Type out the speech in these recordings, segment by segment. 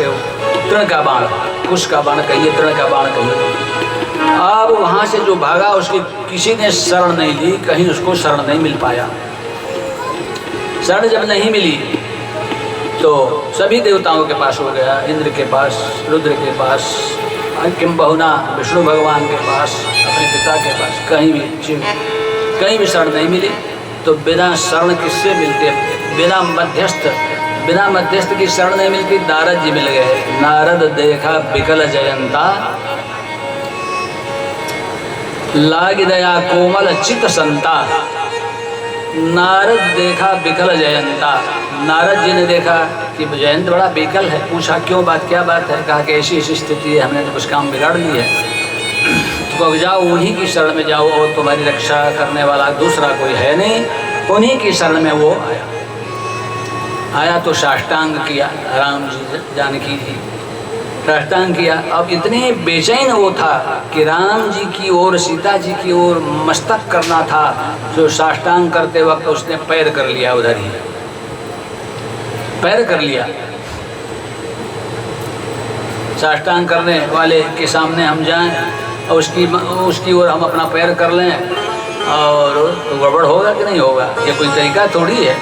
से तृण का बाण, कुश का बाण कहिए, तृण का बाण कहिए। अब वहाँ से जो भागा उसकी किसी ने शरण नहीं ली, कहीं उसको शरण नहीं मिल पाया। शरण जब नहीं मिली तो सभी देवताओं के पास हो गया, इंद्र के पास, रुद्र के पास, किम बहुना विष्णु भगवान के पास, अपने पिता के पास, कहीं भी शरण नहीं मिली। तो बिना शरण किससे मिलते, बिना मध्यस्थ की शरण नहीं मिलती। नारद जी मिल गए। नारद देखा बिकल जयंता, लाग दया कोमल चित संता। नारद देखा बिकल जयंता, नारद जी ने देखा कि जयंत बड़ा बिकल है। पूछा क्यों, क्या बात है? कहा कि ऐसी स्थिति है, हमने तो कुछ काम बिगाड़ ली है। तो जाओ उन्हीं की शरण में जाओ, और तुम्हारी रक्षा करने वाला दूसरा कोई है नहीं। उन्हीं की शरण में वो आया तो साष्टांग किया राम जी, जानकी जी साष्टांग किया। अब इतने बेचैन वो था कि राम जी की ओर, सीता जी की ओर मस्तक करना था, जो साष्टांग करते वक्त उसने पैर कर लिया, उधर ही पैर कर लिया। साष्टांग करने वाले के सामने हम जाएं और उसकी ओर हम अपना पैर कर लें, और तो गड़बड़ होगा कि नहीं होगा? ये कोई तरीका थोड़ी है।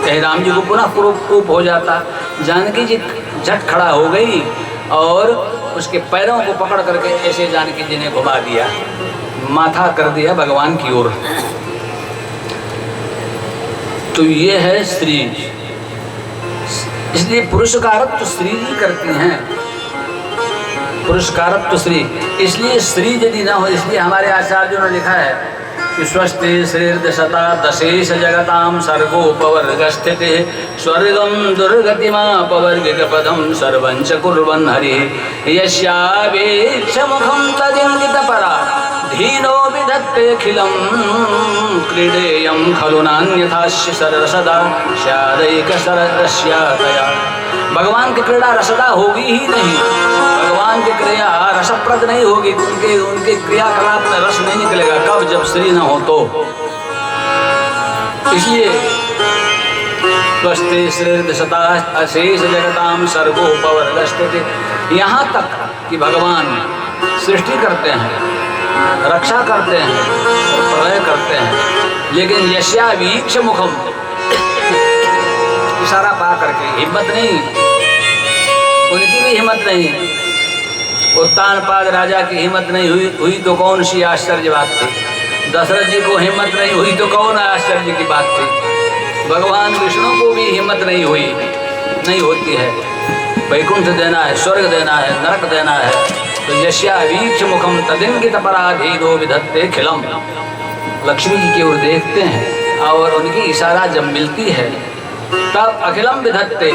कहीं राम जी को पुनः क्रूप हो जाता। जानकी जी झट खड़ा हो गई और उसके पैरों को पकड़ करके ऐसे जानकी जी ने घुमा दिया, माथा कर दिया भगवान की ओर। तो ये है स्त्री। इसलिए पुरुषकारत्व स्त्री ही करती हैं, पुरुषकारत्व स्त्री। इसलिए स्त्री यदि ना हो, इसलिए हमारे आचार्यों ने लिखा है कि स्वस्ति श्रीर्दशता दशेश जगतां सर्गोपवर्ग स्थिति स्वर्गम दुर्गतिमापवर्गिकपदं सर्वंच कुर्वन् हरिः यस्यावेक्ष मुखं तदिङ्गितपरा धीनो विधत्तेऽखिलं क्रीडेयं खलु नान्यथास्य सरसदा स्यादैकसरस्यातया। भगवान की क्रीड़ा रसदा होगी ही नहीं, भगवान की क्रिया रसप्रद नहीं होगी, उनके क्रियाकलाप में रस नहीं निकलेगा। कब? जब स्त्री न हो तो। इसलिए स्वस्ति श्रीर्दशता अशेष जगतां सर्गोपवर्ग स्थिति, यहाँ तक कि भगवान सृष्टि करते हैं, रक्षा करते हैं, प्रलय करते हैं, लेकिन यस्यावीक्ष मुखम, इशारा पा करके, हिम्मत नहीं, उनकी भी हिम्मत नहीं। उत्तानपाद राजा की हिम्मत नहीं हुई तो कौन सी आश्चर्य बात थी। दशरथ जी को हिम्मत नहीं हुई तो कौन आश्चर्य की बात थी। भगवान विष्णु को भी हिम्मत नहीं हुई, नहीं होती है। वैकुंठ देना है, स्वर्ग देना है, नरक देना है। तो यस्यावीक्ष मुखम तदिंगित पराधीनो विधत्ते खिलम। लक्ष्मी जी की ओर देखते हैं और उनकी इशारा जब मिलती है तब अखिलम विधत्ते,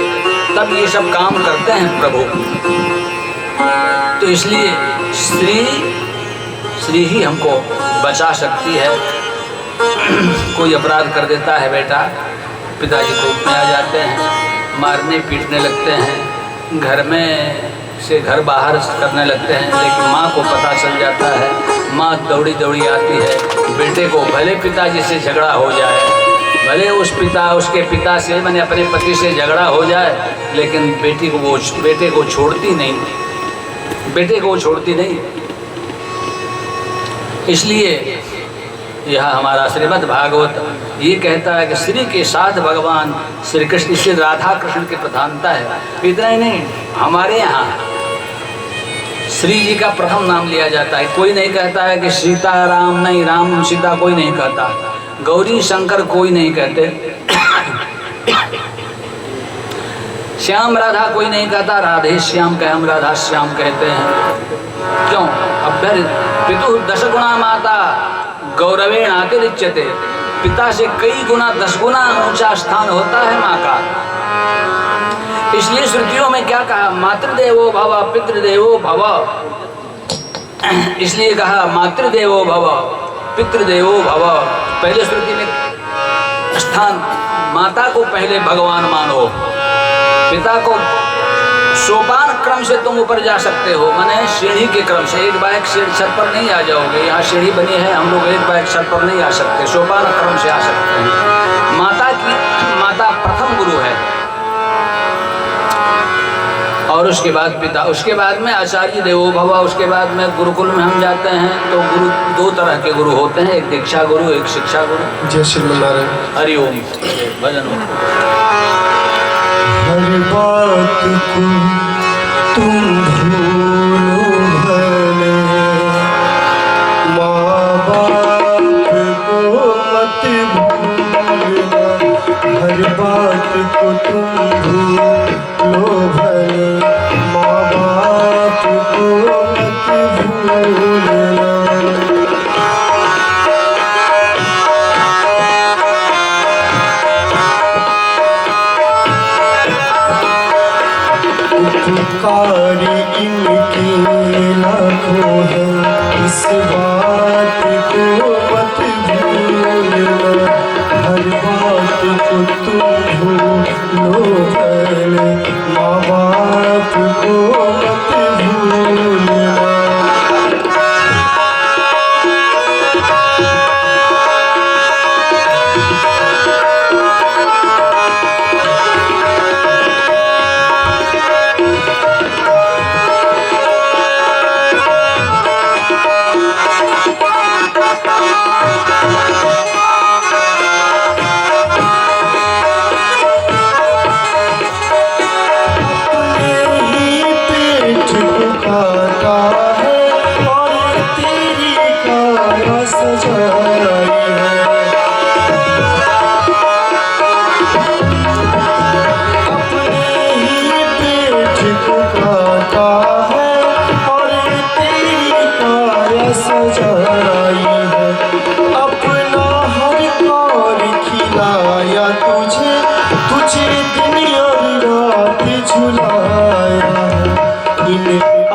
तब ये सब काम करते हैं प्रभु। तो इसलिए स्त्री ही हमको बचा सकती है। कोई अपराध कर देता है बेटा, पिताजी कोर्ट में आ जाते हैं, मारने पीटने लगते हैं, घर में से घर बाहर करने लगते हैं, लेकिन माँ को पता चल जाता है। माँ दौड़ी दौड़ी आती है बेटे को, भले पिताजी से झगड़ा हो जाए, भले उसके पिता से, मैंने अपने पति से झगड़ा हो जाए, लेकिन बेटे को छोड़ती नहीं, बेटे को छोड़ती नहीं। इसलिए यह हमारा श्रीमद् भागवत ये कहता है कि श्री के साथ भगवान श्री कृष्ण, इससे राधा कृष्ण की प्रधानता है। इतना ही नहीं, हमारे यहाँ श्री जी का प्रथम नाम लिया जाता है। कोई नहीं कहता है कि सीता राम, नहीं, राम सीता कोई नहीं कहता, गौरी शंकर कोई नहीं कहते, श्याम राधा कोई नहीं कहता, राधे श्याम कह, हम राधा श्याम कहते हैं। क्यों? अभ्यर पितु 10 गुणा माता गौरवेण अतिरिच्यते। पिता से कई गुना, 10 गुना ऊंचा स्थान होता है माँ का। इसलिए श्रुतियों में क्या कहा? मातृदेवो भव पितृदेवो भव। इसलिए कहा मातृदेवो भव पितृदेवो भव। पहले श्रुति में स्थान, माता को पहले भगवान मानो, पिता को सोपान क्रम से तुम ऊपर जा सकते हो, माने सीढ़ी के क्रम से। एक बाइक छत पर नहीं आ जाओगे, यहाँ सीढ़ी बनी है, हम लोग एक बाइक छत पर नहीं आ सकते, सोपान क्रम से आ सकते हैं। माता प्रथम गुरु है। और उसके बाद पिता, उसके बाद में आचार्य देवो भव, उसके बाद में गुरुकुल में हम जाते हैं तो गुरु दो तरह के गुरु होते हैं, एक दीक्षा गुरु, एक शिक्षा गुरु। जय श्री नारायण। हरि ओम। भजन हो। हर बात को तुम भूलो भले, माँ बाप को मत भूलना। हर बात को तुम भूलो भले, माँ बाप को मत भूलना। उपकार इनके लाखों है, इस बात को मत भूलना। हर बात को तुम भूलो भले, माँ बाप को मत भूलना।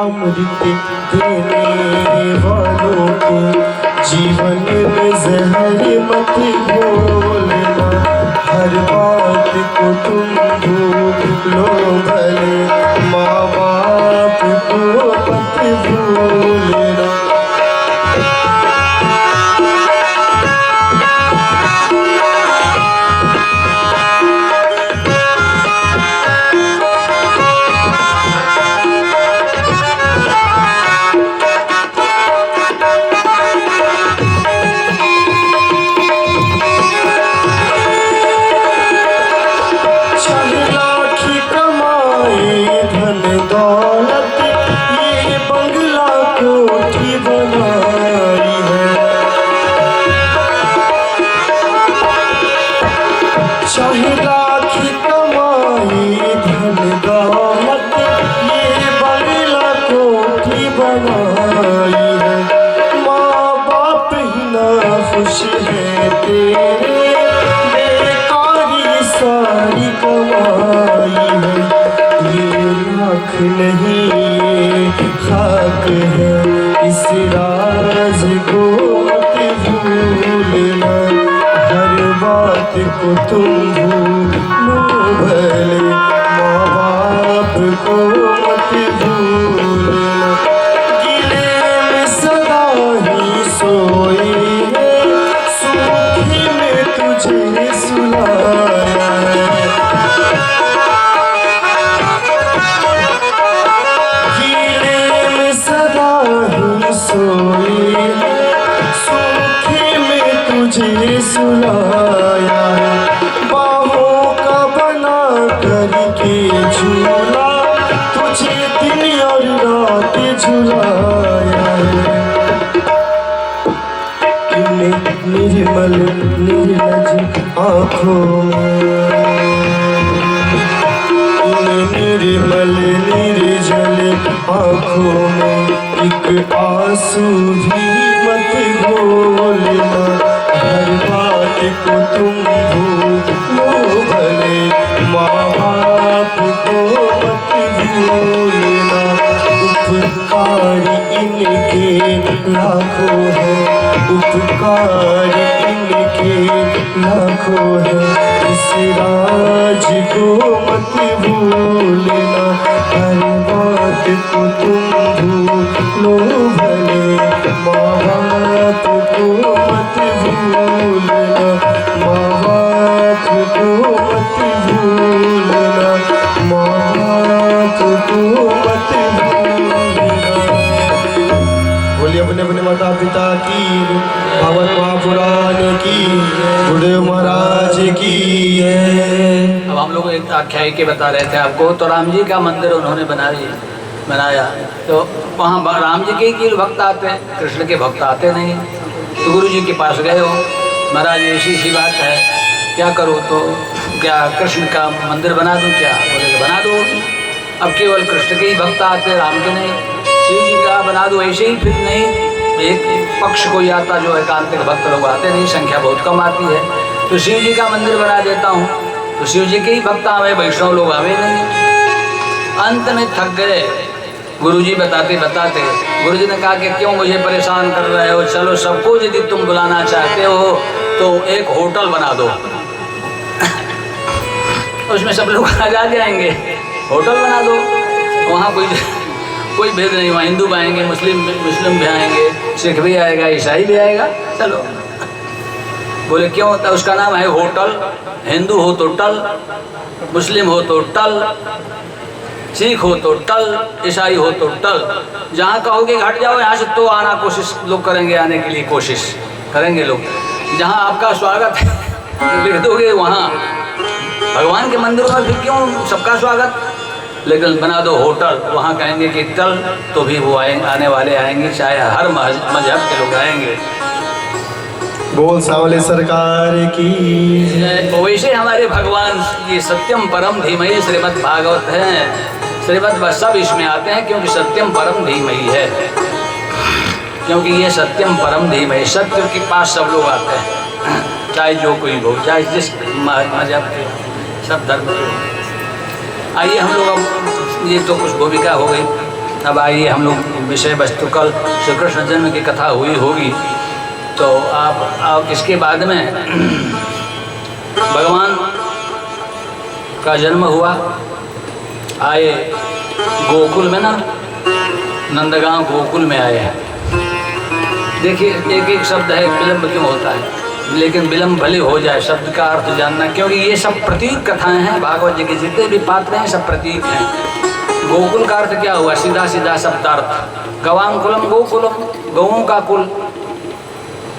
अमृत देने वालों को जीवन में जहर मत घोलना। हर बात को तुम भूलो भले, माँ बाप को मत भूलना। चाहे लाख कमाई धन दौलत, ये बंगला कोठी बनाई है। माँ बाप ही ना खुश है तेरे, बेकारी सारी कमाई है। ये लाख नहीं ये खाक है, इस राज को मत भूलना। हर बात को तुम भूलो भले, माँ बाप को मत भूलना। गिले में सदा ही सोए हैं, सूखे में तुझे सुलाया है। गिले में सदा ही सोए हैं, सूखे में तुझे सुलाया है। बाहों का बना करके झूला, तुझे दिन और रात झुलाया है। निर्मल निर्लज आँखों में, निर्मल निर्जल आँखों में एक आंसू भी मत घोलना। हर बात को तुम भूलो भले, माँ बाप को मत भूलना। उपकार इनके लाखों है, उपकार इनके लाखों है, इस राज को मत भूलना। हर बात को तुम भूलो भले, माँ बाप को मत भूलना। माँ बाप को मत भूलना, माँ बाप को आख्यायिकी बता रहे थे आपको, तो राम जी का मंदिर उन्होंने बनाया। तो वहाँ राम जी के ही भक्त आते हैं, कृष्ण के भक्त आते नहीं। तो गुरु जी के पास गए हो, महाराज ऐसी सी बात है, क्या करो? तो क्या कृष्ण का मंदिर बना दूँ क्या? बोले बना दो। अब केवल कृष्ण के ही भक्त आते, राम के नहीं। शिव जी का बना दो, ऐसे ही फिर नहीं, एक पक्ष कोई आता जो एकांतिक भक्त लोग आते नहीं, संख्या बहुत कम आती है। तो शिव जी का मंदिर बना देता हूँ, तो शिव जी के ही भक्त आवे, वैष्णव लोग आवे नहीं। अंत में थक गए गुरुजी बताते बताते। गुरुजी ने कहा कि क्यों मुझे परेशान कर रहे हो, चलो सबको यदि तुम बुलाना चाहते हो तो एक होटल बना दो उसमें सब लोग आ जाएंगे, होटल बना दो। वहाँ कोई भेद नहीं, वहाँ हिंदू भी आएंगे, मुस्लिम भी आएंगे, सिख भी आएगा, ईसाई भी आएगा, चलो। बोले क्यों? तो उसका नाम है होटल। हिंदू हो तो टल, मुस्लिम हो तो टल, सिख हो तो टल, ईसाई हो तो टल। जहाँ कहोगे हट जाओ यहाँ से, तो आना कोशिश लोग करेंगे, आने के लिए कोशिश करेंगे लोग। जहाँ आपका स्वागत है लिख दोगे वहाँ, भगवान के मंदिरों में फिर क्यों सबका स्वागत? लेकिन बना दो होटल, वहाँ कहेंगे कि टल, तो भी वो आने वाले आएंगे, चाहे हर मजहब के लोग आएंगे। बोल सावले सरकार की। वैसे हमारे भगवान ये सत्यम परम धीमहि श्रीमद् भागवत है, श्रीमद् सब इसमें आते हैं क्योंकि सत्यम परम धीमहि है, क्योंकि ये सत्यम परम धीमहि, सत्य के पास सब लोग आते हैं, चाहे जो कोई हो, चाहे जिस मजहब के, सब धर्म के। आइए हम लोग, अब ये तो कुछ भूमिका हो गई, अब आइए हम लोग विषय वस्तु। कल श्री कृष्ण जन्म की कथा हुई होगी, तो आप इसके बाद में भगवान का जन्म हुआ, आए गोकुल में ना, नंदगांव गोकुल में आए हैं। देखिए एक एक शब्द है, विलम्ब क्यों होता है, लेकिन विलम्ब भले हो जाए, शब्द का अर्थ जानना, क्योंकि ये सब प्रतीक कथाएं हैं। भागवत जी के जितने भी पात्र हैं सब प्रतीक हैं। गोकुल का अर्थ क्या हुआ? सीधा सीधा शब्दार्थ, गवांकुलम गोकुलम, गौओं का कुल।